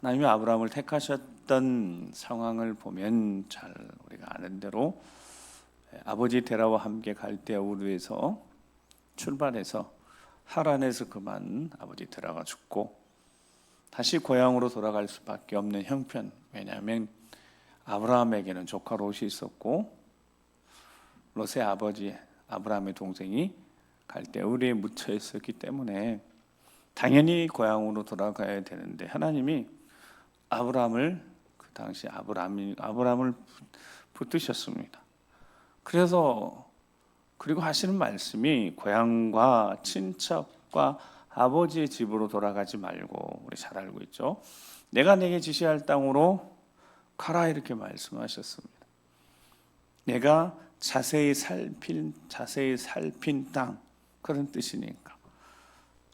하나님이 아브라함을 택하셨던 상황을 보면 잘 우리가 아는 대로 아버지 데라와 함께 갈대아 우르에서 출발해서 하란에서 그만 아버지 데라가 죽고 다시 고향으로 돌아갈 수밖에 없는 형편. 왜냐하면 아브라함에게는 조카 롯이 있었고 롯의 아버지 아브라함의 동생이 갈대아 우르에 묻혀 있었기 때문에 당연히 고향으로 돌아가야 되는데 하나님이 아브라함을 그 당시 아브라함을 붙드셨습니다. 그래서 그리고 하시는 말씀이 고향과 친척과 아버지의 집으로 돌아가지 말고 우리 잘 알고 있죠. 내가 내게 지시할 땅으로 가라 이렇게 말씀하셨습니다. 내가 자세히 살핀 땅 그런 뜻이니까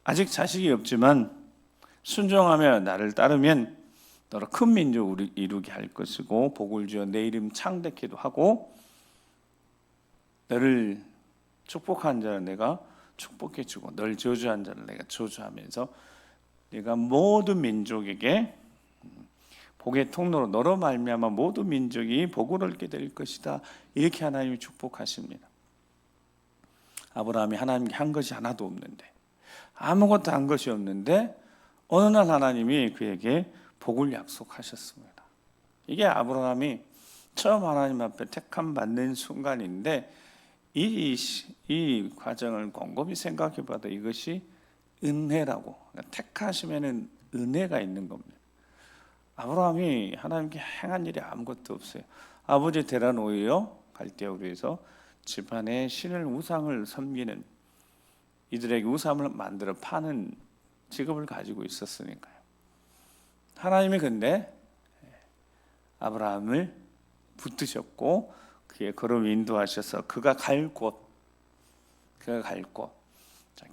아직 자식이 없지만 순종하며 나를 따르면 너를 큰 민족을 이루게 할 것이고 복을 주어 내 이름 창대케도 하고 너를 축복한 자를 내가 축복해 주고 널 저주한 자를 내가 저주하면서 내가 모든 민족에게 복의 통로로 너로 말미암아 모든 민족이 복을 얻게 될 것이다. 이렇게 하나님이 축복하십니다. 아브라함이 하나님께 한 것이 하나도 없는데 아무것도 한 것이 없는데 어느 날 하나님이 그에게 복을 약속하셨습니다. 이게 아브라함이 처음 하나님 앞에 택함 받는 순간인데 이 과정을 곰곰이 생각해 봐도 이것이 은혜라고, 그러니까 택하시면은 은혜가 있는 겁니다. 아브라함이 하나님께 행한 일이 아무것도 없어요. 아버지 데라 놓여 갈대아 우르에서 집안에 신을 우상을 섬기는 이들에게 우상을 만들어 파는 직업을 가지고 있었으니까요. 하나님이 근데 아브라함을 붙드셨고 그의 걸음 인도하셔서 그가 갈 곳.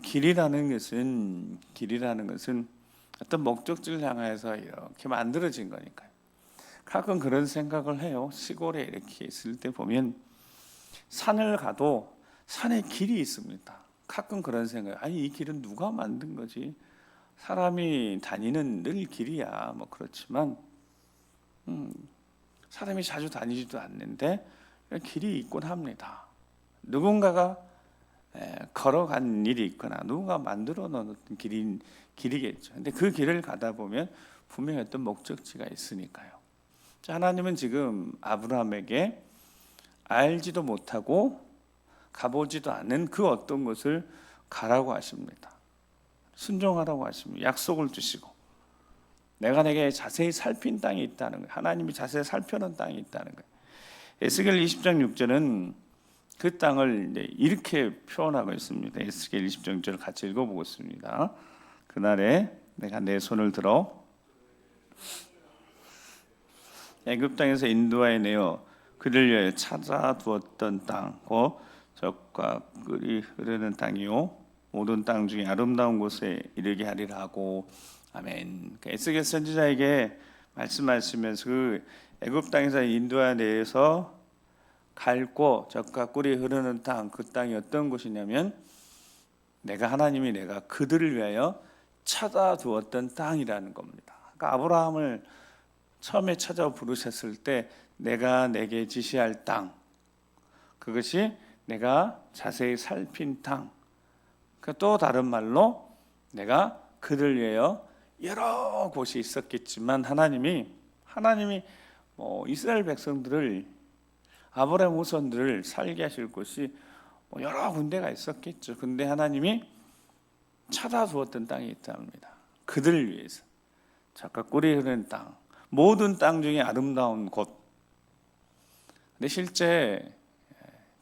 길이라는 것은 어떤 목적지를 향해서 이렇게 만들어진 거니까요. 가끔 그런 생각을 해요. 시골에 이렇게 있을 때 보면 산을 가도 산에 길이 있습니다. 가끔 그런 생각. 아니 이 길은 누가 만든 거지? 사람이 다니는 늘 길이야. 뭐 그렇지만 사람이 자주 다니지도 않는데 길이 있곤 합니다. 누군가가 걸어간 일이 있거나 누군가 만들어 놓은 길이겠죠. 근데 그 길을 가다 보면 분명히 어떤 목적지가 있으니까요. 자, 하나님은 지금 아브라함에게 알지도 못하고 가보지도 않은 그 어떤 것을 가라고 하십니다. 순종하라고 하십니다. 약속을 주시고 내가 내게 자세히 살핀 땅이 있다는 거예요. 하나님이 자세히 살펴놓은 땅이 있다는 거예요. 에스겔 20장 6절은 그 땅을 이렇게 표현하고 있습니다. 에스겔 20장 6절 같이 읽어보겠습니다. 그날에 내가 내 손을 들어 애굽 땅에서 인도하여 내어 그를 위하여 찾아두었던 땅, 곧 젖과 꿀이 흐르는 땅이요 모든 땅 중에 아름다운 곳에 이르게 하리라 하고 아멘. 에스겔 선지자에게 말씀하시면서 그 애굽 땅에서 인도하여 내서 갈 곳, 젖과 꿀이 흐르는 땅, 그 땅이 어떤 곳이냐면 하나님이 내가 그들을 위하여 찾아두었던 땅이라는 겁니다. 그러니까 아브라함을 처음에 찾아 부르셨을 때 내가 내게 지시할 땅, 그것이 내가 자세히 살핀 땅. 또 다른 말로 내가 그들 위하여 여러 곳이 있었겠지만 하나님이 이스라엘 백성들을 아브라함 후손들을 살게 하실 곳이 여러 군데가 있었겠죠. 근데 하나님이 찾아주었던 땅이 있답니다. 그들을 위해서 젖과 꿀이 흐르는 땅, 모든 땅 중에 아름다운 곳. 근데 실제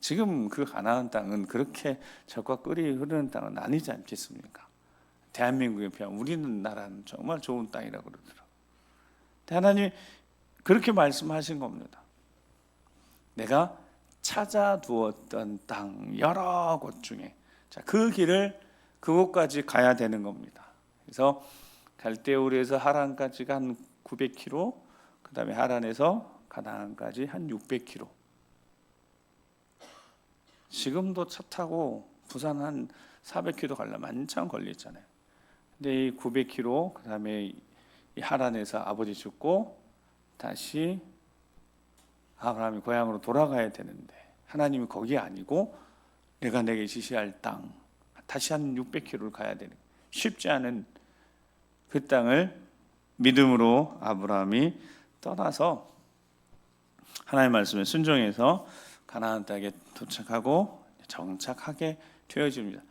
지금 그 가나안 땅은 그렇게 젖과 꿀이 흐르는 땅은 아니지 않겠습니까? 대한민국에 비하면 우리나라는 정말 좋은 땅이라고 그러더라고요. 하나님이 그렇게 말씀하신 겁니다. 내가 찾아두었던 땅 여러 곳 중에 그 길을 그곳까지 가야 되는 겁니다. 그래서 갈대아 우르에서 하란까지가 한 900km, 그 다음에 하란에서 가나안까지 한 600km. 지금도 차 타고 부산 한 400km 가려면 한참 걸리잖아요. 근데 이 900km, 그 다음에 이 하란에서 아버지 죽고 다시 아브라함이 고향으로 돌아가야 되는데 하나님이 거기 아니고 내가 내게 지시할 땅 다시 한 600km를 가야 되는 쉽지 않은 그 땅을 믿음으로 아브라함이 떠나서 하나님의 말씀에 순종해서 가나안 땅에 도착하고 정착하게 되어집니다.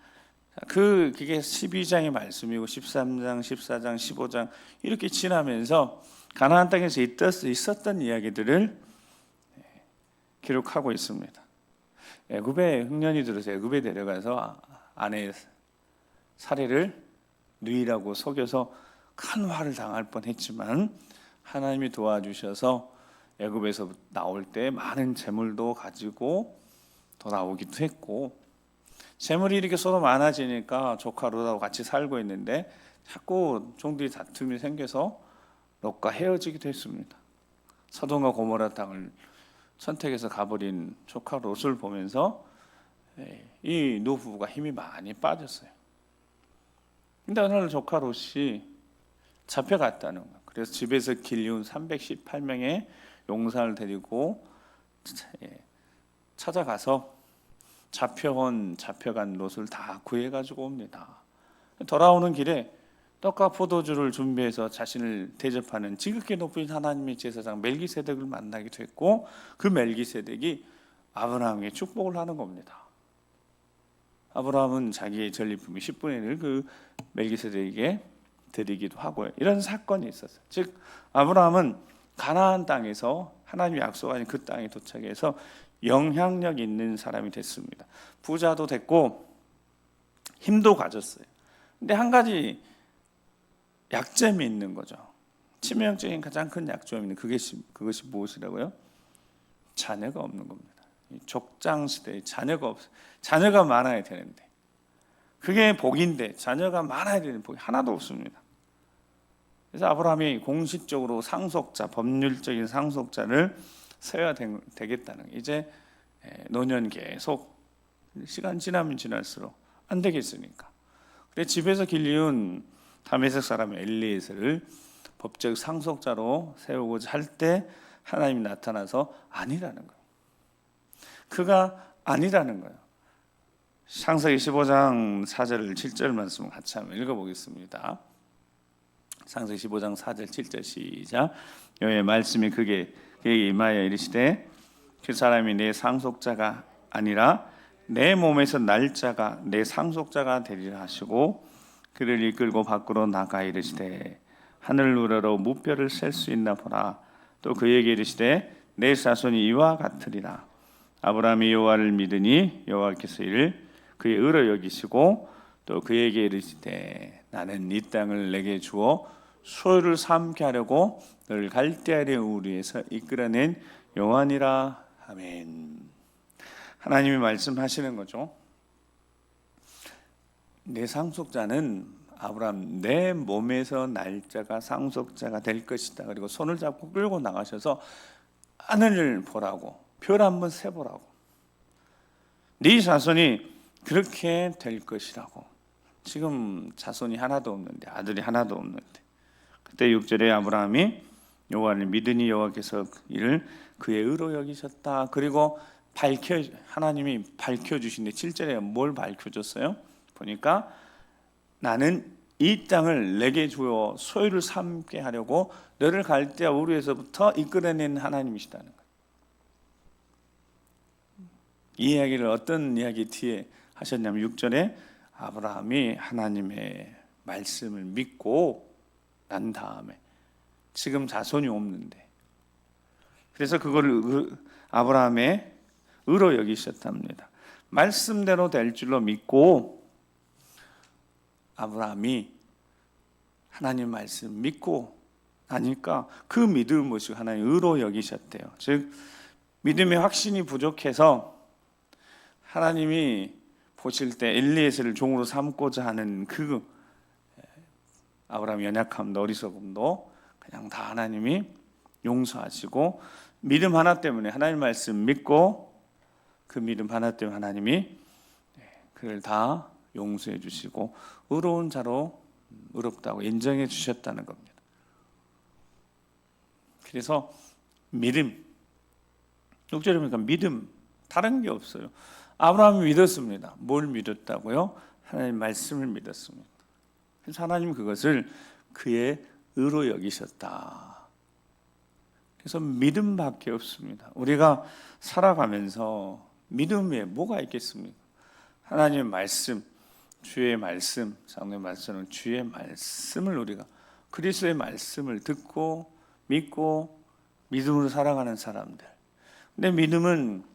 그게 12장의 말씀이고 13장, 14장, 15장 이렇게 지나면서 가나안 땅에서 있었던 이야기들을 기록하고 있습니다. 애굽에 흉년이 들어서 애굽에 데려가서 아내의 사례를 누이라고 속여서 큰 화를 당할 뻔했지만 하나님이 도와주셔서 애굽에서 나올 때 많은 재물도 가지고 돌아오기도 했고 재물이 이렇게 서로 많아지니까 조카 롯하고 같이 살고 있는데 자꾸 종들이 다툼이 생겨서 롯과 헤어지기도 했습니다. 소돔과 고모라 땅을 선택해서 가버린 조카 롯을 보면서 이 노부부가 힘이 많이 빠졌어요. 근데 어느 날 조카 롯이 잡혀갔다는 거예요. 그래서 집에서 길리운 318명의 용사를 데리고 찾아가서 잡혀간 롯을 다 구해가지고 옵니다. 돌아오는 길에 떡과 포도주를 준비해서 자신을 대접하는 지극히 높은 하나님의 제사장 멜기세덱을 만나기도 했고 그 멜기세덱이 아브라함에게 축복을 하는 겁니다. 아브라함은 자기의 전리품이 10분의 1을 그 멜기세덱에게 드리기도 하고요. 이런 사건이 있었어요. 즉 아브라함은 가나안 땅에서 하나님이 약속하신 그 땅에 도착해서 영향력 있는 사람이 됐습니다. 부자도 됐고 힘도 가졌어요. 근데 한 가지 약점이 있는 거죠. 치명적인 가장 큰 약점이 있는 그것이 무엇이라고요? 자녀가 없는 겁니다. 족장 시대에 자녀가 많아야 되는데 그게 복인데 자녀가 많아야 되는 복이 하나도 없습니다. 그래서 아브라함이 공식적으로 상속자, 법률적인 상속자를 세워야 되겠다는 거예요. 이제 노년 계속 시간 지나면 지날수록 안 되겠으니까. 그래서 집에서 길리운 다메섹 사람 엘리에셀을 법적 상속자로 세우고자 할 때 하나님이 나타나서 아니라는 거예요. 그가 아니라는 거예요. 창세기 15장 4절 7절 말씀 같이 한번 읽어보겠습니다. 창세기 15장 4절 7절 시작. 여호와의 말씀이 그에게 임하여 이르시되 그 사람이 내 상속자가 아니라 내 몸에서 날 자가 내 상속자가 되리라 하시고 그를 이끌고 밖으로 나가 이르시되 하늘 우러러 무뼈를 셀 수 있나 보라. 또 그에게 이르시되 내 자손이 이와 같으리라. 아브라함이 여호와를 믿으니 여호와께서 이를 그의 의로 여기시고 또 그에게 이르시되 나는 이 땅을 내게 주어 소유를 삼게 하려고 너를 갈대아의 우리에서 이끌어낸 여호와니라. 아멘. 하나님이 말씀하시는 거죠. 내 상속자는 아브라함 내 몸에서 날짜가 상속자가 될 것이다. 그리고 손을 잡고 끌고 나가셔서 하늘을 보라고 별 한번 세보라고 네 자손이 그렇게 될 것이라고. 지금 자손이 하나도 없는데 아들이 하나도 없는데 그때 6절에 아브라함이 여호와를 믿으니 여호와께서 이를 그의 의로 여기셨다. 그리고 하나님이 밝혀주신데 7절에 뭘 밝혀줬어요? 보니까 나는 이 땅을 내게 주어 소유를 삼게 하려고 너를 갈대아 우르에서부터 이끌어낸 하나님이시다는 거예요. 이 이야기를 어떤 이야기 뒤에 하셨냐면 6절에 아브라함이 하나님의 말씀을 믿고 난 다음에 지금 자손이 없는데 그래서 그거를 아브라함의 의로 여기셨답니다. 말씀대로 될 줄로 믿고 아브라함이 하나님 말씀 믿고 나니까 그 믿음을 모시고 하나님 의로 여기셨대요. 즉 믿음의 확신이 부족해서 하나님이 보실 때 엘리에셀을 종으로 삼고자 하는 그 아브라함의 연약함도 어리석음도 그냥 다 하나님이 용서하시고 믿음 하나 때문에 하나님 말씀 믿고 그 믿음 하나 때문에 하나님이 그를 다 용서해 주시고 의로운 자로 의롭다고 인정해 주셨다는 겁니다. 그래서 믿음, 6절에 보니까 믿음, 다른 게 없어요. 아브라함이 믿었습니다. 뭘 믿었다고요? 하나님 말씀을 믿었습니다. 그래서 하나님 그것을 그의 의로 여기셨다. 그래서 믿음밖에 없습니다. 우리가 살아가면서 믿음에 뭐가 있겠습니까? 하나님의 말씀, 주의 말씀, 장로의 말씀은 주의 말씀을 우리가 그리스도의 말씀을 듣고 믿고 믿음으로 살아가는 사람들. 근데 믿음은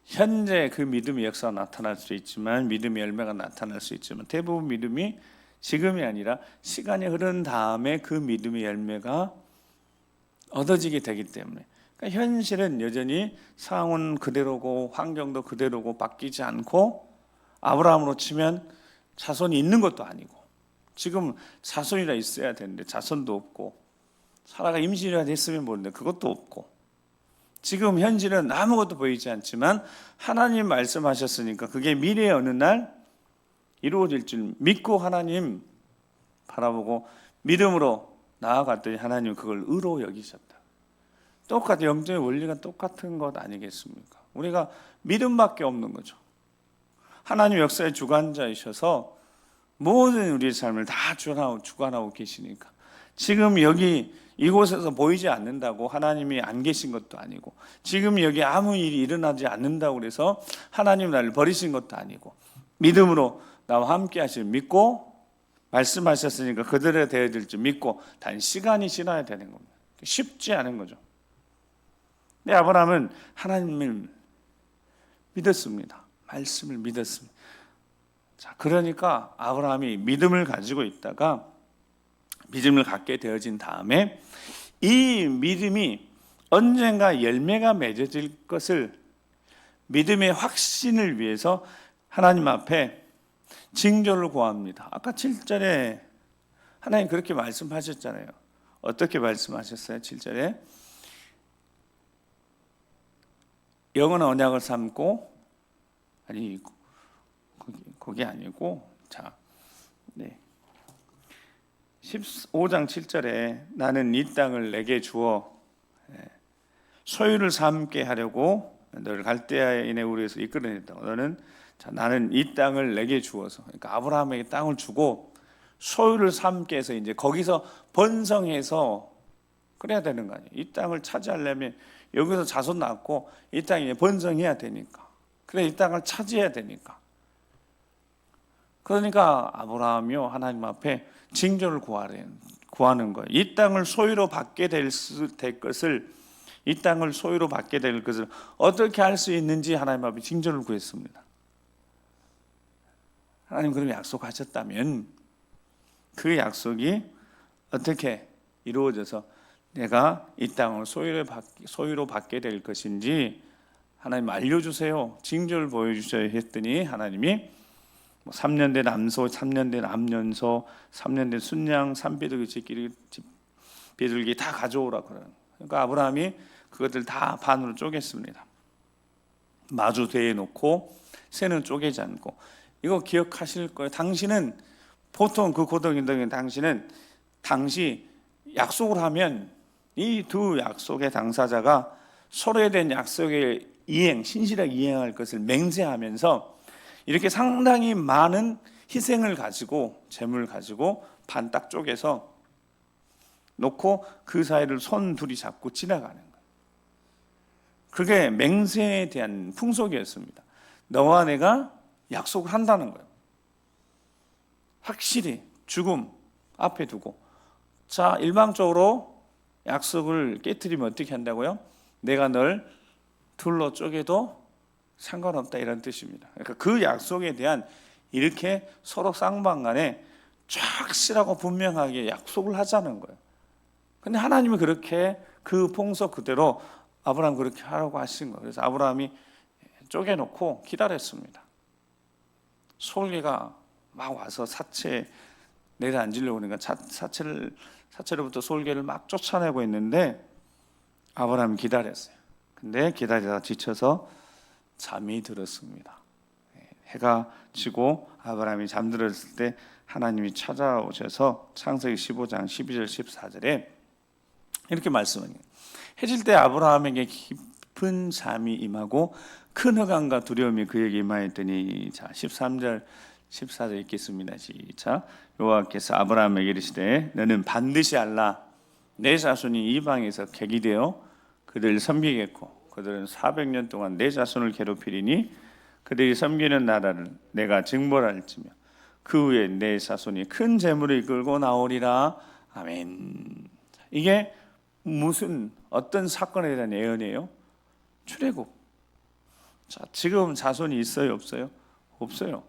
현재 그 믿음의 역사가 나타날 수 있지만, 믿음의 열매가 나타날 수 있지만, 대부분 믿음이 지금이 아니라 시간이 흐른 다음에 그 믿음의 열매가 얻어지게 되기 때문에, 그러니까 현실은 여전히 상황은 그대로고 환경도 그대로고 바뀌지 않고, 아브라함으로 치면 자손이 있는 것도 아니고, 지금 자손이라 있어야 되는데 자손도 없고, 사라가 임신이라 됐으면 모르는데 그것도 없고, 지금 현실은 아무것도 보이지 않지만 하나님 말씀하셨으니까 그게 미래의 어느 날 이루어질 줄 믿고 하나님 바라보고 믿음으로 나아갔더니 하나님 그걸 의로 여기셨다. 똑같은 영적인 원리가 똑같은 것 아니겠습니까? 우리가 믿음밖에 없는 거죠. 하나님 역사의 주관자이셔서 모든 우리의 삶을 다 주관하고 계시니까, 지금 여기 이곳에서 보이지 않는다고 하나님이 안 계신 것도 아니고, 지금 여기 아무 일이 일어나지 않는다고 그래서 하나님 나를 버리신 것도 아니고, 믿음으로 나와 함께 하실 믿고 말씀하셨으니까 그들에 되어질 줄 믿고, 단 시간이 지나야 되는 겁니다. 쉽지 않은 거죠. 근데 아브라함은 하나님을 믿었습니다. 말씀을 믿었습니다. 자, 그러니까 아브라함이 믿음을 가지고 있다가 믿음을 갖게 되어진 다음에 이 믿음이 언젠가 열매가 맺어질 것을, 믿음의 확신을 위해서 하나님 앞에 징조를 구합니다. 아까 7절에 하나님 그렇게 말씀하셨잖아요. 어떻게 말씀하셨어요? 7절에 영원한 언약을 삼고, 아니 거기 아니고, 자, 네. 15장 7절에 나는 이 땅을 내게 주어 소유를 삼게 하려고 너를 갈대아인의 우리에서 이끌어냈다. 나는 이 땅을 내게 주어서, 그러니까 아브라함에게 땅을 주고 소유를 삼게 해서 이제 거기서 번성해서 그래야 되는 거 아니에요. 이 땅을 차지하려면 여기서 자손 낳고 이 땅이 번성해야 되니까, 그래 이 땅을 차지해야 되니까. 그러니까 아브라함이요 하나님 앞에 징조를 구하는 거예요. 이 땅을 소유로 받게 될 것을, 이 땅을 소유로 받게 될 것을 어떻게 할 수 있는지 하나님 앞에 징조를 구했습니다. 하나님 그럼 약속하셨다면 그 약속이 어떻게 이루어져서 내가 이 땅을 소유로 받게 될 것인지 하나님 알려주세요. 징조를 보여주셔야 했더니 하나님이 3년 된 암소, 3년 된 암연소, 3년 된 순양, 3비둘기, 비둘기 다 가져오라 그래요. 그러니까 아브라함이 그것들 다 반으로 쪼갰습니다. 마주 대에 놓고 새는 쪼개지 않고. 이거 기억하실 거예요. 당신은 보통 그 고등인들은 당시 약속을 하면 이 두 약속의 당사자가 서로에 대한 약속의 신실하게 이행할 것을 맹세하면서 이렇게 상당히 많은 희생을 가지고, 재물을 가지고 반 딱 쪼개서 놓고 그 사이를 손 둘이 잡고 지나가는 거예요. 그게 맹세에 대한 풍속이었습니다. 너와 내가 약속을 한다는 거예요. 확실히 죽음 앞에 두고. 자, 일방적으로 약속을 깨트리면 어떻게 한다고요? 내가 널 둘로 쪼개도 상관없다, 이런 뜻입니다. 그러니까 그 약속에 대한 이렇게 서로 쌍방간에 확실하고 분명하게 약속을 하자는 거예요. 근데 하나님이 그렇게 그 풍속 그대로 아브라함 그렇게 하라고 하신 거예요. 그래서 아브라함이 쪼개놓고 기다렸습니다. 솔개가 막 와서 사체에 내려앉으려고 그러니까 사체로부터 솔개를 막 쫓아내고 있는데 아브라함이 기다렸어요. 근데 기다리다가 지쳐서 잠이 들었습니다. 해가 지고 아브라함이 잠들었을 때 하나님이 찾아오셔서 창세기 15장 12절 14절에 이렇게 말씀하니 해질 때 아브라함에게 깊은 잠이 임하고 큰 흑암과 두려움이 그에게 임하였더니 자 13절 14절 읽겠습니다. 시작. 여호와께서 아브라함에게 이르시되 너는 반드시 알라 내 자손이 이방에서 객이 되어 그들을 섬기겠고 그들은 400년 동안 내 자손을 괴롭히리니 그들이 섬기는 나라를 내가 증벌할지며 그 후에 내 자손이 큰 재물을 이끌고 나오리라. 아멘. 이게 무슨 어떤 사건에 대한 예언이에요? 출애굽. 자, 지금 자손이 있어요, 없어요? 없어요.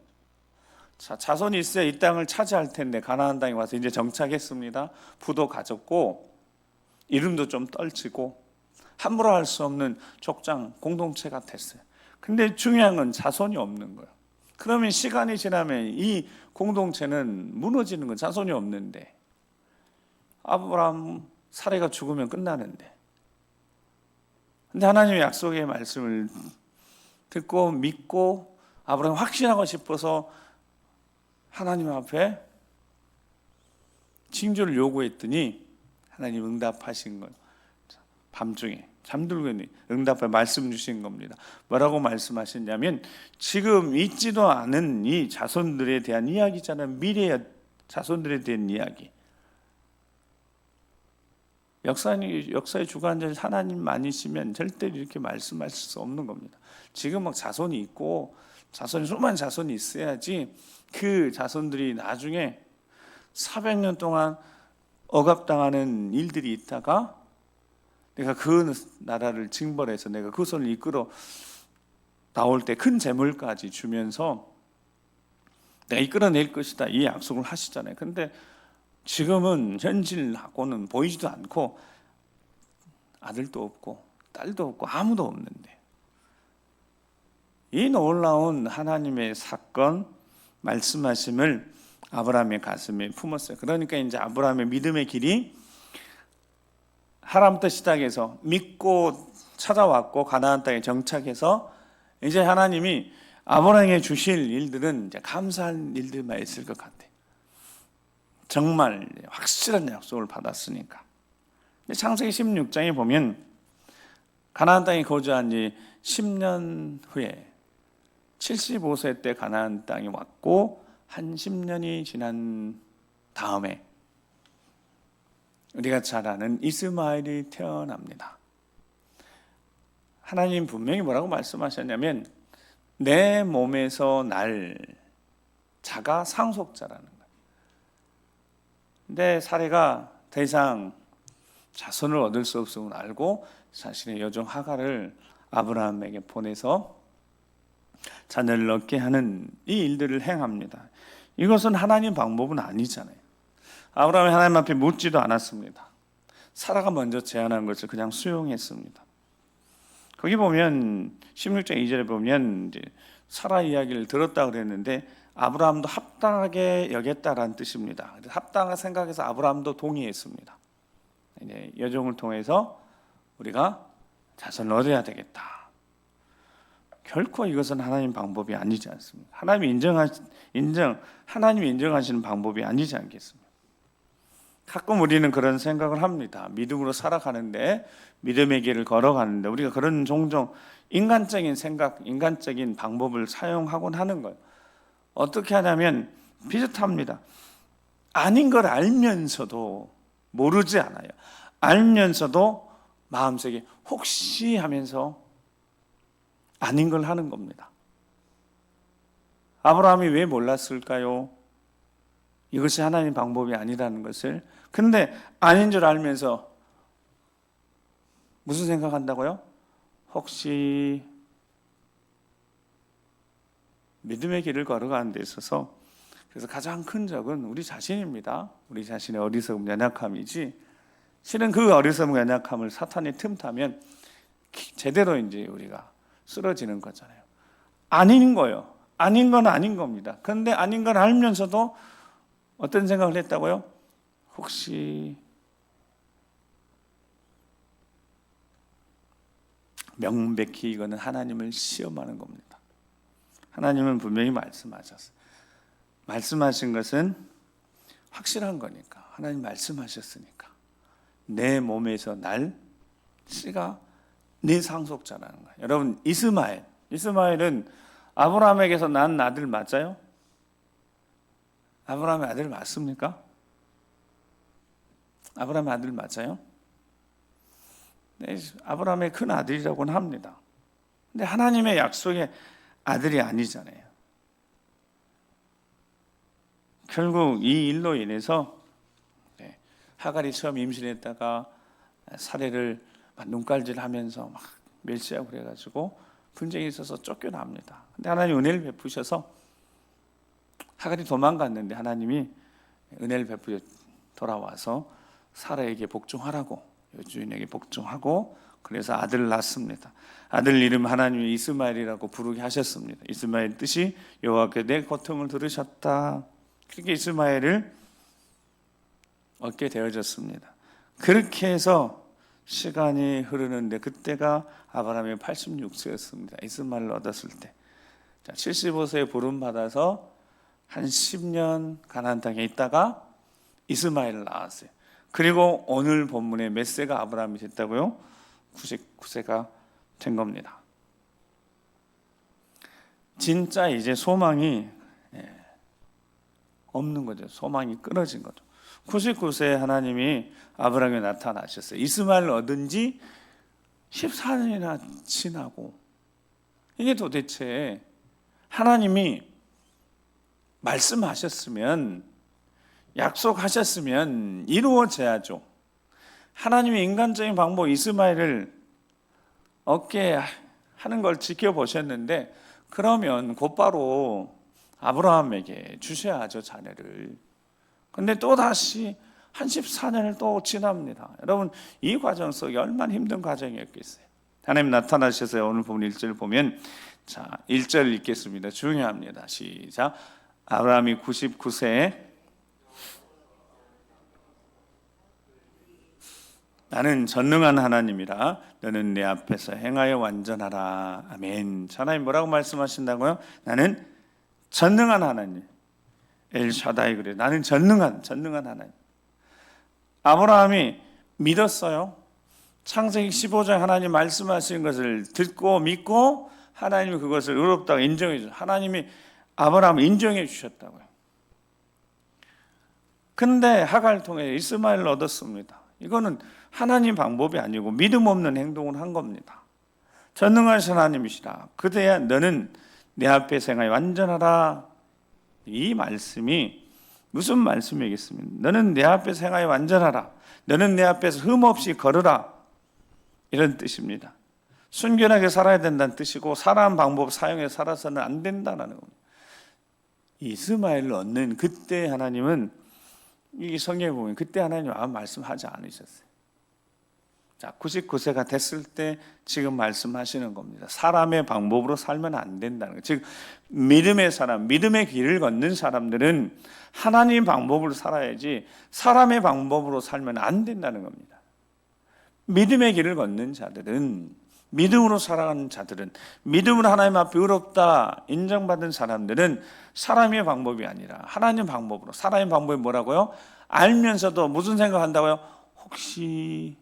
자, 자손이 있어야 이 땅을 차지할 텐데 가나안 땅에 와서 이제 정착했습니다. 부도 가졌고 이름도 좀 떨치고 함부로 할 수 없는 족장 공동체가 됐어요. 근데 중요한 건 자손이 없는 거예요. 그러면 시간이 지나면 이 공동체는 무너지는 건 자손이 없는데 아브라함 사례가 죽으면 끝나는데 근데 하나님의 약속의 말씀을 듣고 믿고 아브라함 확신하고 싶어서 하나님 앞에 징조를 요구했더니 하나님 응답하신 거예요. 밤중에 잠들고 있는 응답해 말씀 주신 겁니다. 뭐라고 말씀하셨냐면 지금 있지도 않은 이 자손들에 대한 이야기잖아요. 미래의 자손들에 대한 이야기. 역사의 주관자는 하나님만이시면 절대로 이렇게 말씀하실 수 없는 겁니다. 지금 막 자손이 있고 수많은 자손이 있어야지 그 자손들이 나중에 400년 동안 억압당하는 일들이 있다가 내가 그 나라를 징벌해서 내가 그 손을 이끌어 나올 때 큰 재물까지 주면서 내가 이끌어낼 것이다 이 약속을 하시잖아요. 근데 지금은 현실하고는 보이지도 않고 아들도 없고 딸도 없고 아무도 없는데 이 놀라운 하나님의 사건 말씀하심을 아브라함의 가슴에 품었어요. 그러니까 이제 아브라함의 믿음의 길이 하람부터 시작해서 믿고 찾아왔고 가나안 땅에 정착해서 이제 하나님이 아브라함에게 주실 일들은 이제 감사한 일들만 있을 것 같아요. 정말 확실한 약속을 받았으니까. 창세기 16장에 보면 가나안 땅에 거주한 지 10년 후에 75세 때 가나안 땅에 왔고 한 10년이 지난 다음에 우리가 잘 아는 이스마엘이 태어납니다. 하나님 분명히 뭐라고 말씀하셨냐면 내 몸에서 날 자가 상속자라는 거예요. 근데 사례가 더 이상 자손을 얻을 수 없음을 알고 자신의 여종 하갈을 아브라함에게 보내서 자녀를 얻게 하는 이 일들을 행합니다. 이것은 하나님 방법은 아니잖아요. 아브라함이 하나님 앞에 묻지도 않았습니다. 사라가 먼저 제안한 것을 그냥 수용했습니다. 거기 보면 16장 2절에 보면 이제 사라 이야기를 들었다 그랬는데 아브라함도 합당하게 여겼다라는 뜻입니다. 합당하게 생각해서 아브라함도 동의했습니다. 이제 여종을 통해서 우리가 자손을 얻어야 되겠다. 결코 이것은 하나님 방법이 아니지 않습니다. 하나님이 인정하시는 방법이 아니지 않겠습니까? 가끔 우리는 그런 생각을 합니다. 믿음으로 살아가는데 믿음의 길을 걸어가는데 우리가 그런 종종 인간적인 생각, 인간적인 방법을 사용하곤 하는 거예요. 어떻게 하냐면 비슷합니다. 아닌 걸 알면서도 모르지 않아요. 알면서도 마음속에 혹시 하면서 아닌 걸 하는 겁니다. 아브라함이 왜 몰랐을까요? 이것이 하나님 방법이 아니라는 것을. 근데 아닌 줄 알면서 무슨 생각한다고요? 혹시 믿음의 길을 걸어가는 데 있어서 그래서 가장 큰 적은 우리 자신입니다. 우리 자신의 어리석음, 연약함이지 실은 그 어리석음, 연약함을 사탄이 틈타면 제대로 이제 우리가 쓰러지는 거잖아요. 아닌 거예요. 아닌 건 아닌 겁니다. 그런데 아닌 걸 알면서도 어떤 생각을 했다고요? 혹시 명백히 이거는 하나님을 시험하는 겁니다. 하나님은 분명히 말씀하셨어요. 말씀하신 것은 확실한 거니까 하나님 말씀하셨으니까 내 몸에서 날 씨가 내 상속자라는 거예요. 여러분, 이스마엘은 아브라함에게서 난 아들 맞아요? 아브라함의 아들 맞습니까? 아브라함의 아들 맞아요? 네, 아브라함의 큰 아들이라고는 합니다. 근데 하나님의 약속의 아들이 아니잖아요. 결국 이 일로 인해서 하갈이 처음 임신했다가 사례를 눈깔질하면서 막 멸시하고 그래가지고 분쟁이 있어서 쫓겨납니다. 근데 하나님 은혜를 베푸셔서 하갈이 도망갔는데 하나님이 은혜를 베푸어 돌아와서 사라에게 복종하라고, 여주인에게 복종하고, 그래서 아들을 낳습니다. 아들 이름 하나님이 이스마엘이라고 부르게 하셨습니다. 이스마엘 뜻이 여호와께 내 고통을 들으셨다. 그렇게 이스마엘을 얻게 되어졌습니다. 그렇게 해서 시간이 흐르는데 그때가 아브라함이 86세였습니다. 이스마엘을 얻었을 때. 75세에 부름받아서 한 10년 가나안 땅에 있다가 이스마엘을 낳았어요. 그리고 오늘 본문에 몇 세가 아브라함이 됐다고요? 99세가 된 겁니다. 진짜 이제 소망이 없는 거죠. 소망이 끊어진 거죠. 99세에 하나님이 아브라함에 나타나셨어요. 이스마엘을 얻은 지 14년이나 지나고, 이게 도대체 하나님이 말씀하셨으면, 약속하셨으면 이루어져야죠. 하나님이 인간적인 방법 이스마엘을 얻게 하는 걸 지켜보셨는데, 그러면 곧바로 아브라함에게 주셔야죠, 자녀를. 근데 또 다시 한 14년을 또 지납니다. 여러분, 이 과정 속에 얼마나 힘든 과정이었겠어요. 하나님 나타나셔서 오늘 보면 1절 보면, 자, 1절 읽겠습니다. 중요합니다. 시작. 아브라함이 99세에 나는 전능한 하나님이라 너는 내 앞에서 행하여 완전하라. 아멘. 하나님 뭐라고 말씀하신다고요? 나는 전능한 하나님. 엘샤다이 그래. 나는 전능한 하나님. 아브라함이 믿었어요. 창세기 15장 하나님 말씀하신 것을 듣고 믿고 하나님이 그것을 의롭다고 인정해 주셨어요. 하나님이 아브라함을 인정해 주셨다고요. 근데 하갈을 통해 이스마엘을 얻었습니다. 이거는 하나님 방법이 아니고 믿음 없는 행동을 한 겁니다. 전능하신 하나님이시라. 그대야 너는 내 앞에 생하여 완전하라. 이 말씀이 무슨 말씀이겠습니까? 너는 내 앞에 생하여 완전하라. 너는 내 앞에서 흠없이 걸으라. 이런 뜻입니다. 순결하게 살아야 된다는 뜻이고, 사람 방법 사용해 살아서는 안 된다는 겁니다. 이스마엘을 얻는 그때 하나님은, 이 성경에 보면 그때 하나님 아무 말씀하지 않으셨어요. 자, 99세가 됐을 때 지금 말씀하시는 겁니다. 사람의 방법으로 살면 안 된다는 거예요. 즉 믿음의 사람, 믿음의 길을 걷는 사람들은 하나님 방법으로 살아야지 사람의 방법으로 살면 안 된다는 겁니다. 믿음의 길을 걷는 자들은, 믿음으로 살아가는 자들은, 믿음으로 하나님 앞에 의롭다 인정받은 사람들은 사람의 방법이 아니라 하나님 방법으로. 사람의 방법이 뭐라고요? 알면서도 무슨 생각한다고요? 혹시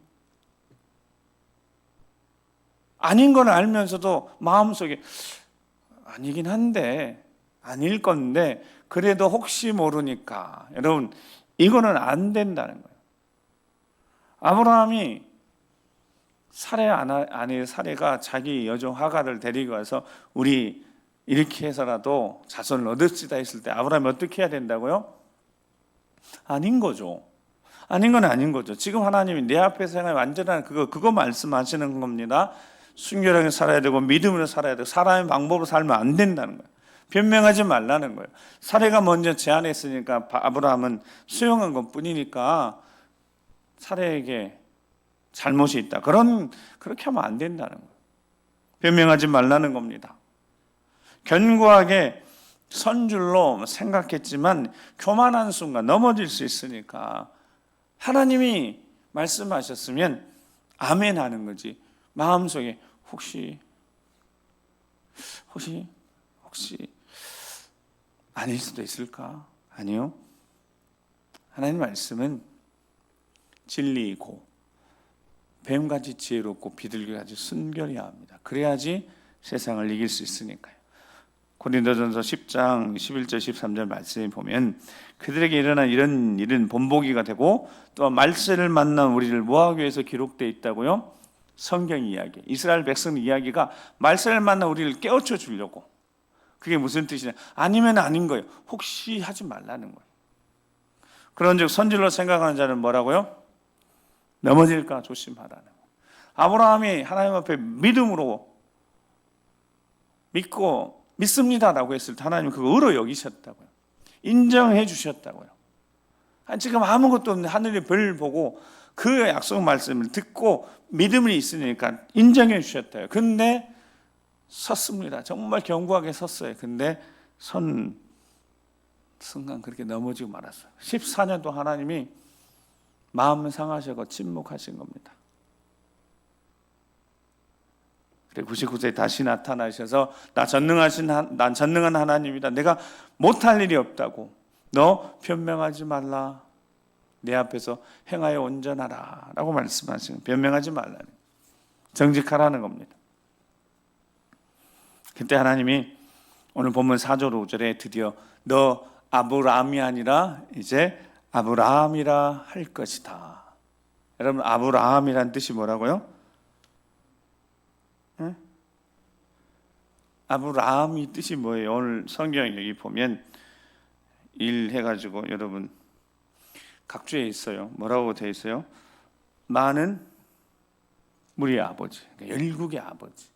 아닌 건 알면서도 마음속에 아니긴 한데, 아닐 건데 그래도 혹시 모르니까. 여러분, 이거는 안 된다는 거예요. 아브라함이 아내 사례가 자기 여종 하갈을 데리고 와서 우리 이렇게 해서라도 자손을 얻읍시다 했을 때 아브라함이 어떻게 해야 된다고요? 아닌 거죠. 아닌 건 아닌 거죠. 지금 하나님이 내 앞에서 행하여 완전한 그거 말씀하시는 겁니다. 순결하게 살아야 되고 믿음으로 살아야 되고 사람의 방법으로 살면 안 된다는 거예요. 변명하지 말라는 거예요. 사례가 먼저 제안했으니까 아브라함은 수용한 것뿐이니까 사례에게 잘못이 있다. 그렇게 하면 안 된다는 거예요. 변명하지 말라는 겁니다. 견고하게 선줄로 생각했지만 교만한 순간 넘어질 수 있으니까 하나님이 말씀하셨으면 아멘 하는 거지. 마음속에 혹시 아닐 수도 있을까? 아니요. 하나님 말씀은 진리이고 뱀같이 지혜롭고 비둘기같이 순결해야 합니다. 그래야지 세상을 이길 수 있으니까요. 고린도전서 10장 11절 13절 말씀에 보면 그들에게 일어난 이런 일은 본보기가 되고 또 말세를 만난 우리를 모하기 위해서 기록되어 있다고요. 성경 이야기, 이스라엘 백성 이야기가 말세를 만난 우리를 깨우쳐 주려고. 그게 무슨 뜻이냐? 아니면 아닌 거예요. 혹시 하지 말라는 거예요. 그런즉 선질로 생각하는 자는 뭐라고요? 넘어질까 조심하라는 거예요. 아브라함이 하나님 앞에 믿음으로 믿고 믿습니다라고 했을 때 하나님은 그거 의로 여기셨다고요. 인정해 주셨다고요. 지금 아무것도 없는 하늘의 별 보고 그 약속 말씀을 듣고 믿음이 있으니까 인정해 주셨다요. 근데 섰습니다. 정말 견고하게 섰어요. 근데 선 순간 그렇게 넘어지고 말았어요. 14년 동안 하나님이 마음을 상하셔서 침묵하신 겁니다. 그래 99세에 다시 나타나셔서 난 전능한 하나님이다. 내가 못할 일이 없다고. 너 변명하지 말라. 내 앞에서 행하여 온전하라 라고 말씀하시는, 변명하지 말라는, 정직하라는 겁니다. 그때 하나님이 오늘 본문 4절 5절에 드디어 너 아브라함이 아니라 이제 아브라함이라 할 것이다. 여러분 아브라함이란 뜻이 뭐라고요? 네? 아브라함이 뜻이 뭐예요? 오늘 성경 여기 보면 일 해가지고 여러분 각주에 있어요. 뭐라고 되어 있어요? 많은 무리의 아버지, 그러니까 열국의 아버지.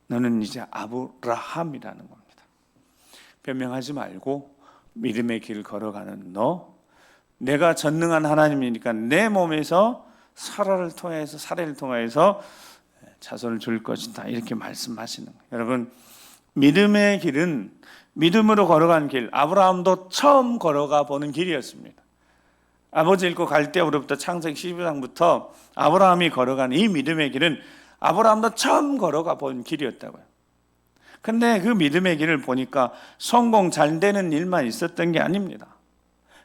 너는 이제 아브라함이라는 겁니다. 변명하지 말고 믿음의 길을 걸어가는 너, 내가 전능한 하나님이니까 내 몸에서 사례를 통해서 자손을 줄 것이다 이렇게 말씀하시는 거예요. 여러분 믿음의 길은 믿음으로 걸어간 길, 아브라함도 처음 걸어가 보는 길이었습니다. 아버지 잃고 갈대아로부터 창세기 12장부터 아브라함이 걸어간 이 믿음의 길은 아브라함도 처음 걸어가 본 길이었다고요. 근데 그 믿음의 길을 보니까 성공 잘 되는 일만 있었던 게 아닙니다.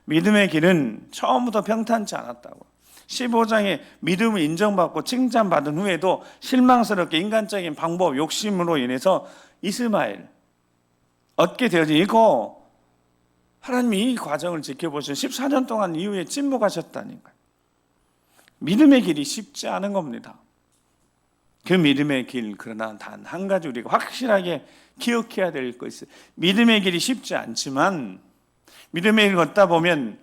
믿음의 길은 처음부터 평탄치 않았다고. 15장에 믿음을 인정받고 칭찬받은 후에도 실망스럽게 인간적인 방법, 욕심으로 인해서 이스마엘 얻게 되어진 이거 하나님이 이 과정을 지켜보신 14년 동안 이후에 침묵하셨다니까요. 믿음의 길이 쉽지 않은 겁니다. 그 믿음의 길, 그러나 단 한 가지 우리가 확실하게 기억해야 될 것이, 믿음의 길이 쉽지 않지만 믿음의 길 걷다 보면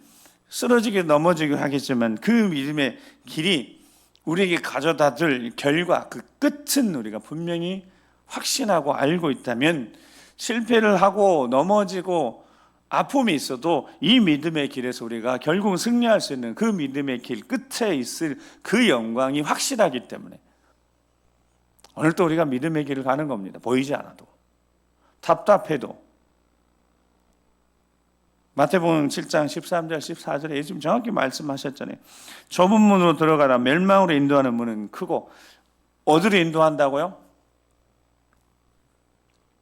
쓰러지게 넘어지게 하겠지만 그 믿음의 길이 우리에게 가져다 줄 결과, 그 끝은 우리가 분명히 확신하고 알고 있다면 실패를 하고 넘어지고 아픔이 있어도 이 믿음의 길에서 우리가 결국 승리할 수 있는 그 믿음의 길 끝에 있을 그 영광이 확실하기 때문에 오늘 또 우리가 믿음의 길을 가는 겁니다. 보이지 않아도, 답답해도. 마태복음 7장 13절 14절에 예수님 정확히 말씀하셨잖아요. 좁은 문으로 들어가라. 멸망으로 인도하는 문은 크고. 어디로 인도한다고요?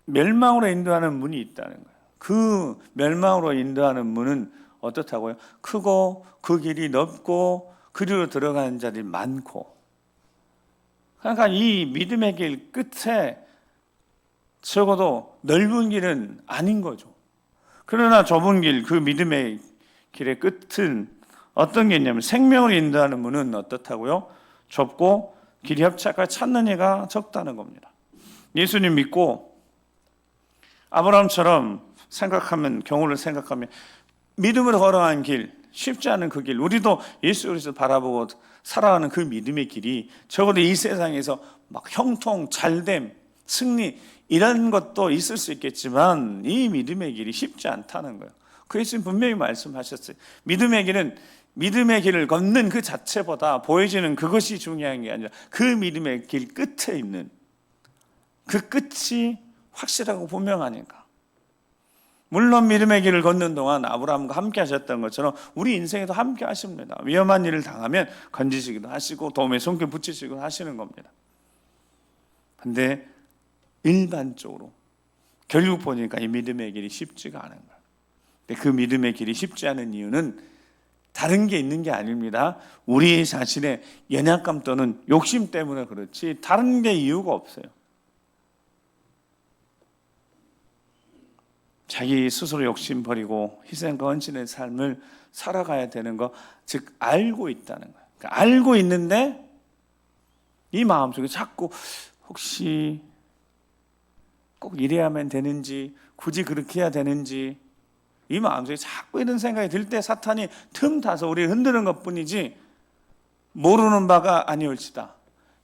멸망으로 인도하는 문이 있다는 거예요. 그 멸망으로 인도하는 문은 어떻다고요? 크고 그 길이 넓고 그리로 들어가는 자들이 많고. 그러니까 이 믿음의 길 끝에 적어도 넓은 길은 아닌 거죠. 그러나 좁은 길, 그 믿음의 길의 끝은 어떤 게 있냐면 생명을 인도하는 문은 어떻다고요? 좁고 길이 협착할 찾는 이가 적다는 겁니다. 예수님 믿고 아브라함처럼 생각하면, 경우를 생각하면 믿음으로 걸어간 길, 쉽지 않은 그 길, 우리도 예수 그리스도 바라보고 살아가는 그 믿음의 길이 적어도 이 세상에서 막 형통, 잘됨, 승리 이런 것도 있을 수 있겠지만 이 믿음의 길이 쉽지 않다는 거예요. 그 예수님 분명히 말씀하셨어요. 믿음의 길은 믿음의 길을 걷는 그 자체보다 보여지는 그것이 중요한 게 아니라 그 믿음의 길 끝에 있는 그 끝이 확실하고 분명하니까. 물론 믿음의 길을 걷는 동안 아브라함과 함께 하셨던 것처럼 우리 인생에도 함께 하십니다. 위험한 일을 당하면 건지시기도 하시고 도움에 손길 붙이시기도 하시는 겁니다. 그런데 일반적으로 결국 보니까 이 믿음의 길이 쉽지가 않은 거예요. 근데 그 믿음의 길이 쉽지 않은 이유는 다른 게 있는 게 아닙니다. 우리 자신의 연약감 또는 욕심 때문에 그렇지 다른 게 이유가 없어요. 자기 스스로 욕심 버리고 희생과 헌신의 삶을 살아가야 되는 거, 즉 알고 있다는 거예요. 그러니까 알고 있는데 이 마음속에 자꾸 혹시 꼭 이래야만 되는지, 굳이 그렇게 해야 되는지, 이 마음속에 자꾸 이런 생각이 들 때 사탄이 틈 타서 우리를 흔드는 것뿐이지 모르는 바가 아니올지다.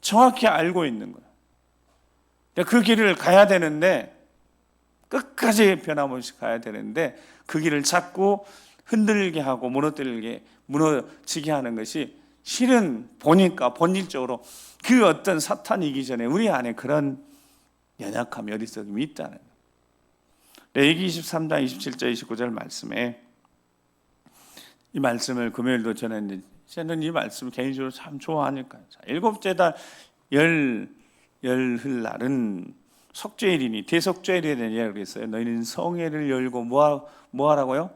정확히 알고 있는 거예요. 그 길을 가야 되는데, 끝까지 변함없이 가야 되는데 그 길을 자꾸 흔들게 하고 무너지게 하는 것이 실은 보니까 본질적으로 그 어떤 사탄이 이기 전에 우리 안에 그런 연약함이 어리석음이 있다는 거예요. 레위기 23장 27절 29절 말씀에 이 말씀을 금요일도 전했는데 저는 이 말씀 개인적으로 참 좋아하니까요. 일곱째 달 열흘날은 속죄일이니 대속죄일에 대한 이야기를 했어요. 너희는 성회를 열고 뭐 하라고요?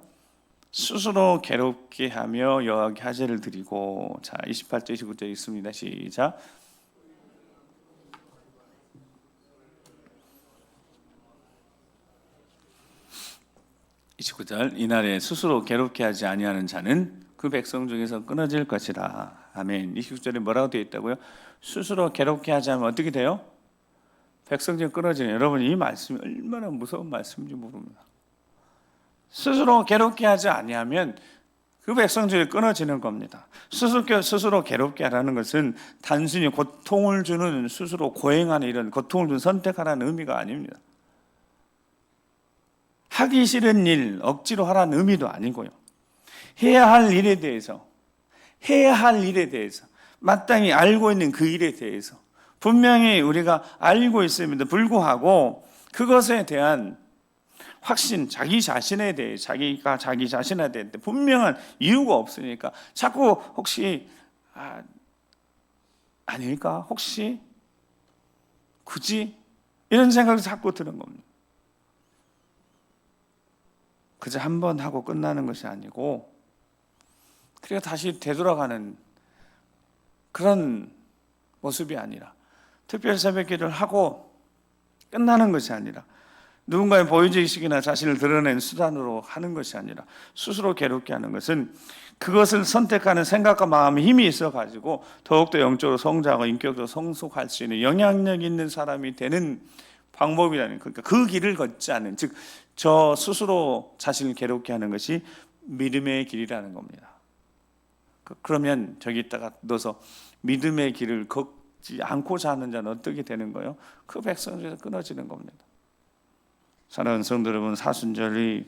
스스로 괴롭게 하며 여호와께 하제를 드리고. 자, 28절 29절 있습니다. 시작. 이날에 스스로 괴롭게 하지 아니하는 자는 그 백성 중에서 끊어질 것이라. 아멘. 29절에 뭐라고 되어 있다고요? 스스로 괴롭게 하지 않으면 어떻게 돼요? 백성 중에 끊어지는. 여러분, 이 말씀이 얼마나 무서운 말씀인지 모릅니다. 스스로 괴롭게 하지 아니하면 그 백성 중에 끊어지는 겁니다. 스스로 괴롭게 하라는 것은 단순히 고통을 주는, 스스로 고행하는 이런 고통을 주는 선택하라는 의미가 아닙니다. 하기 싫은 일 억지로 하라는 의미도 아니고요. 해야 할 일에 대해서 마땅히 알고 있는 그 일에 대해서 분명히 우리가 알고 있음에도 불구하고 그것에 대한 확신, 자기 자신에 대해, 자기가 자기 자신에 대해 분명한 이유가 없으니까 자꾸 혹시 아닐까? 혹시? 굳이? 이런 생각이 자꾸 드는 겁니다. 그저 한 번 하고 끝나는 것이 아니고 그래서 다시 되돌아가는 그런 모습이 아니라, 특별 새벽기도를 하고 끝나는 것이 아니라, 누군가의 보여주기식이나 자신을 드러낸 수단으로 하는 것이 아니라 스스로 괴롭게 하는 것은 그것을 선택하는 생각과 마음에 힘이 있어가지고 더욱더 영적으로 성장하고 인격적으로 성숙할 수 있는 영향력 있는 사람이 되는 방법이라는, 그러니까 그 길을 걷지 않는, 즉 저 스스로 자신을 괴롭게 하는 것이 믿음의 길이라는 겁니다. 그러면 저기다가 넣어서 믿음의 길을 걷지 않고자 하는 자는 어떻게 되는 거예요? 그 백성 중에서 끊어지는 겁니다. 사랑하는 성도 여러분, 사순절이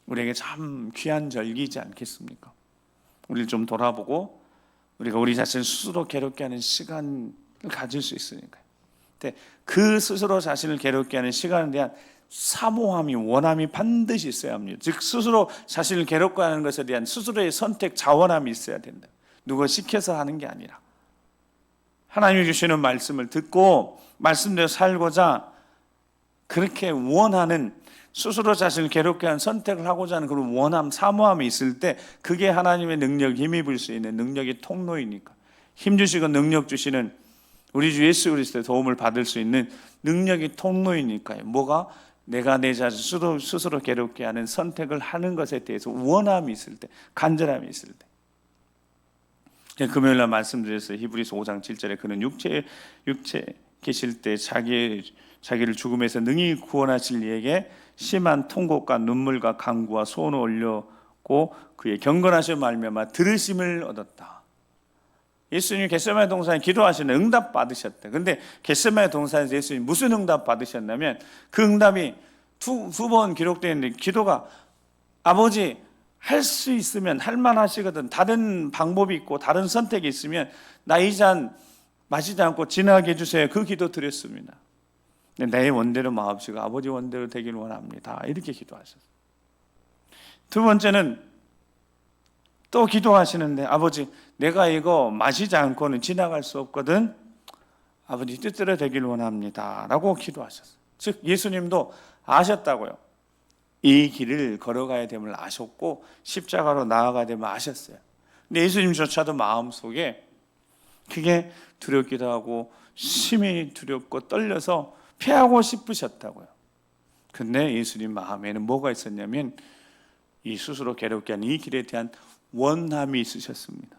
우리에게 참 귀한 절기이지 않겠습니까? 우리를 좀 돌아보고 우리가 우리 자신을 스스로 괴롭게 하는 시간을 가질 수 있으니까요. 근데 그 스스로 자신을 괴롭게 하는 시간에 대한 사모함이, 원함이 반드시 있어야 합니다. 즉 스스로 자신을 괴롭게 하는 것에 대한 스스로의 선택, 자원함이 있어야 된다. 누가 시켜서 하는 게 아니라 하나님이 주시는 말씀을 듣고 말씀대로 살고자 그렇게 원하는, 스스로 자신을 괴롭게 하는 선택을 하고자 하는 그런 원함, 사모함이 있을 때 그게 하나님의 능력, 힘입을 수 있는 능력의 통로이니까, 힘주시고 능력 주시는 우리 주 예수 그리스도의 도움을 받을 수 있는 능력의 통로이니까요. 뭐가? 내가 내 자신 스스로 괴롭게 하는 선택을 하는 것에 대해서 원함이 있을 때, 간절함이 있을 때. 금요일날 말씀드렸어요. 히브리서 5장 7절에 그는 육체 계실 때 자기를 죽음에서 능히 구원하실 이에게 심한 통곡과 눈물과 간구와 소원을 올렸고 그의 경건하심을 말미암아 들으심을 얻었다. 예수님이 겟세마네 동산에 기도하시는 응답 받으셨대. 근데 겟세마네 동산에서 예수님이 무슨 응답 받으셨냐면 그 응답이 두 번 기록되어 있는데, 기도가 아버지 할 수 있으면, 할 만하시거든, 다른 방법이 있고 다른 선택이 있으면 나 이 잔 마시지 않고 지나게 해주세요. 그 기도 드렸습니다. 내 원대로 마옵시고 아버지 원대로 되길 원합니다. 이렇게 기도하셨어요. 두 번째는 또 기도하시는데, 아버지 내가 이거 마시지 않고는 지나갈 수 없거든, 아버지 뜻대로 되길 원합니다 라고 기도하셨어요. 즉 예수님도 아셨다고요. 이 길을 걸어가야 됨을 아셨고 십자가로 나아가야 됨을 아셨어요. 근데 예수님조차도 마음속에 그게 두렵기도 하고 심히 두렵고 떨려서 피하고 싶으셨다고요. 근데 예수님 마음에는 뭐가 있었냐면 이 스스로 괴롭게 하는 이 길에 대한 원함이 있으셨습니다.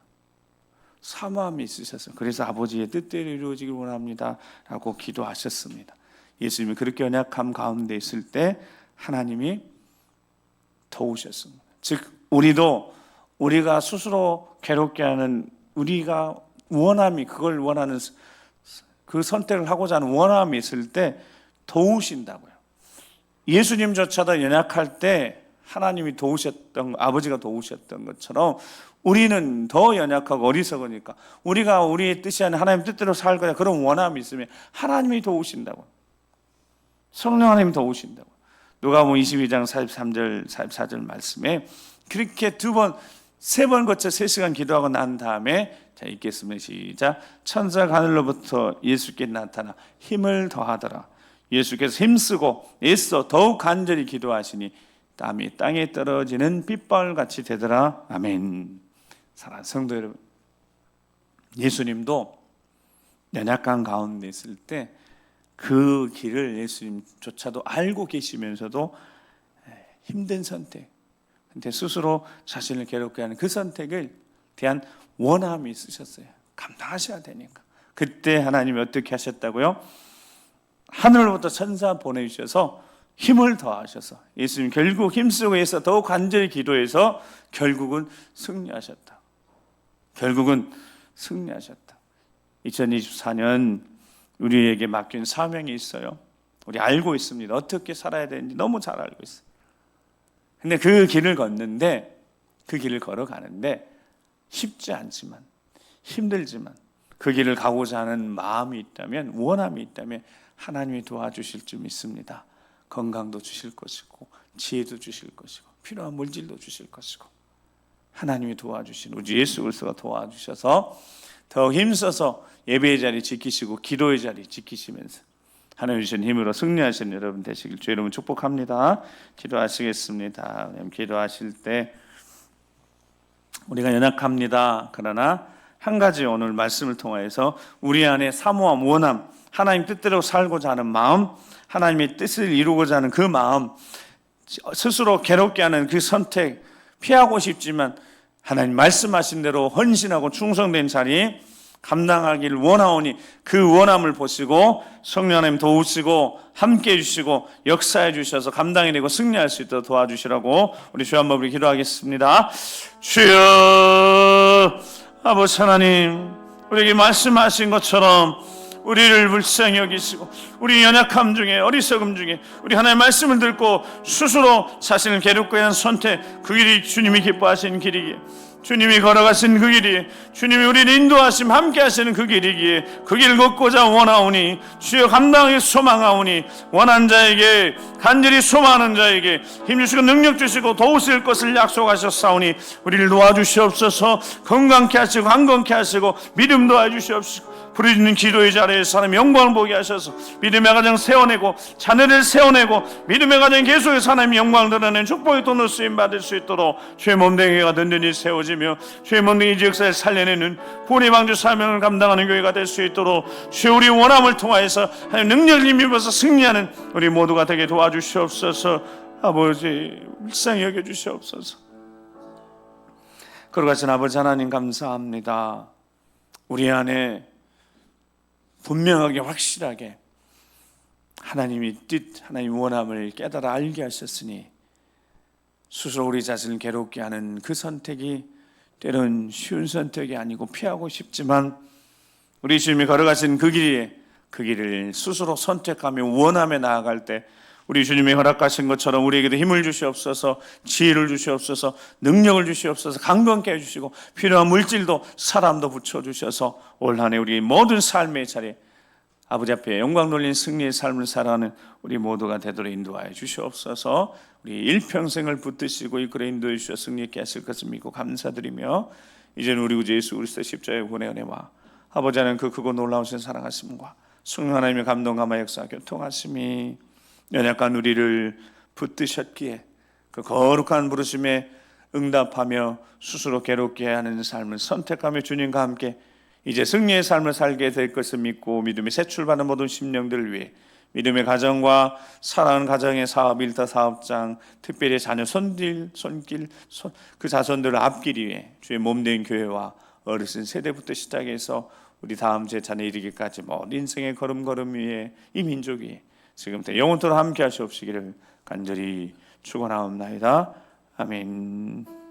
사모함이 있으셨어요. 그래서 아버지의 뜻대로 이루어지길 원합니다 라고 기도하셨습니다. 예수님이 그렇게 연약함 가운데 있을 때 하나님이 도우셨습니다. 즉 우리가 스스로 괴롭게 하는 우리가 원함이 그걸 원하는 그 선택을 하고자 하는 원함이 있을 때 도우신다고요. 예수님조차도 연약할 때 하나님이 도우셨던 아버지가 도우셨던 것처럼 우리는 더 연약하고 어리석으니까 우리가 우리의 뜻이 아닌 하나님 뜻대로 살 거야 그런 원함이 있으면 하나님이 도우신다고. 성령 하나님이 도우신다고. 누가복음 22장 43절 44절 말씀에 그렇게 세 번 거쳐 3시간 기도하고 난 다음에 자 읽겠습니다. 시작. 천사가 하늘로부터 예수께 나타나 힘을 더하더라. 예수께서 힘쓰고 애써 더욱 간절히 기도하시니 땀이 땅에 떨어지는 빗방울같이 되더라. 아멘. 사랑하는 성도 여러분, 예수님도 연약한 가운데 있을 때 그 길을 예수님조차도 알고 계시면서도 힘든 선택, 근데 스스로 자신을 괴롭게 하는 그 선택을 대한 원함이 있으셨어요. 감당하셔야 되니까. 그때 하나님이 어떻게 하셨다고요? 하늘로부터 천사 보내주셔서 힘을 더하셔서 예수님 결국 힘쓰고 해서 더욱 간절히 기도해서 결국은 승리하셨다. 2024년 우리에게 맡긴 사명이 있어요. 우리 알고 있습니다. 어떻게 살아야 되는지 너무 잘 알고 있어요. 근데 그 길을 걸어가는데 쉽지 않지만 힘들지만 그 길을 가고자 하는 마음이 있다면 원함이 있다면 하나님이 도와주실 줄 믿습니다. 건강도 주실 것이고 지혜도 주실 것이고 필요한 물질도 주실 것이고 하나님이 도와주신 우리 예수 그리스도가 도와주셔서 더 힘써서 예배의 자리 지키시고 기도의 자리 지키시면서 하나님 주신 힘으로 승리하시는 여러분 되시길 주의 이름으로 축복합니다. 기도하시겠습니다. 기도하실 때 우리가 연약합니다. 그러나 한 가지 오늘 말씀을 통하여서 우리 안에 사모함, 원함, 하나님 뜻대로 살고자 하는 마음, 하나님의 뜻을 이루고자 하는 그 마음, 스스로 괴롭게 하는 그 선택 피하고 싶지만 하나님 말씀하신 대로 헌신하고 충성된 자리 감당하기를 원하오니 그 원함을 보시고 성령 하나님 도우시고 함께해 주시고 역사해 주셔서 감당해내고 승리할 수 있도록 도와주시라고 우리 주 한번 우리 기도하겠습니다. 주여 아버지 하나님, 우리에게 말씀하신 것처럼 우리를 불쌍히 여기시고 우리 연약함 중에 어리석음 중에 우리 하나님의 말씀을 듣고 스스로 자신을 괴롭게 하는 선택, 그 길이 주님이 기뻐하시는 길이기에, 주님이 걸어가신 그 길이, 주님이 우리를 인도하심 함께 하시는 그 길이기에 그 길을 걷고자 원하오니 주여 감당하기 소망하오니 원한 자에게 간절히 소망하는 자에게 힘주시고 능력 주시고 도우실 것을 약속하셨사오니 우리를 도와주시옵소서. 건강케 하시고 강건케 하시고 믿음 도와주시옵소서. 부르짖는 기도의 자리에 사람의 영광을 보게 하셔서 믿음의 가정 세워내고 자녀를 세워내고 믿음의 가정 계속해서 하나님의 영광을 드러내는 축복의 돈으로 쓰임받을 수 있도록 주의 몸뚱이가 든든히 세워지며 주의 몸뚱이 지역사를 살려내는 구원의 방주 사명을 감당하는 교회가 될 수 있도록 주의 우리 원함을 통하여서 하나님 능력을 힘입어서 승리하는 우리 모두가 되게 도와주시옵소서. 아버지 불쌍히 여겨주시옵소서. 걸어가신 아버지 하나님 감사합니다. 우리 안에 분명하게 확실하게 하나님의 뜻, 하나님의 원함을 깨달아 알게 하셨으니 스스로 우리 자신을 괴롭게 하는 그 선택이 때론 쉬운 선택이 아니고 피하고 싶지만 우리 주님이 걸어가신 그 길을 스스로 선택하며 원함에 나아갈 때 우리 주님이 허락하신 것처럼 우리에게도 힘을 주시옵소서, 지혜를 주시옵소서, 능력을 주시옵소서, 강건케 해주시고 필요한 물질도 사람도 붙여주셔서 올 한 해 우리 모든 삶의 자리에 아버지 앞에 영광 돌린 승리의 삶을 살아가는 우리 모두가 되도록 인도하여 주시옵소서. 우리 일평생을 붙드시고 이끌어 인도해 주셔 승리케 하실 것을 믿고 감사드리며 이제는 우리 구주 예수 그리스도 십자가의 구원의 은혜와 아버지 하나님 그 크고 놀라우신 사랑하심과 성령 하나님의 감동 감화 역사 교통하심이 연약한 우리를 붙드셨기에 그 거룩한 부르심에 응답하며 스스로 괴롭게 하는 삶을 선택하며 주님과 함께 이제 승리의 삶을 살게 될 것을 믿고 믿음의 새 출발하는 모든 심령들을 위해 믿음의 가정과 사랑하는 가정의 사업 일터 사업장 특별히 자녀 손길 그 자손들을 앞기리 위해 주의 몸된 교회와 어르신 세대부터 시작해서 우리 다음 제자녀 이르기까지 모든 인생의 걸음걸음 위에 이 민족 위에 지금부터 영원토록 함께 하시옵시기를 간절히 축원하옵나이다. 아멘.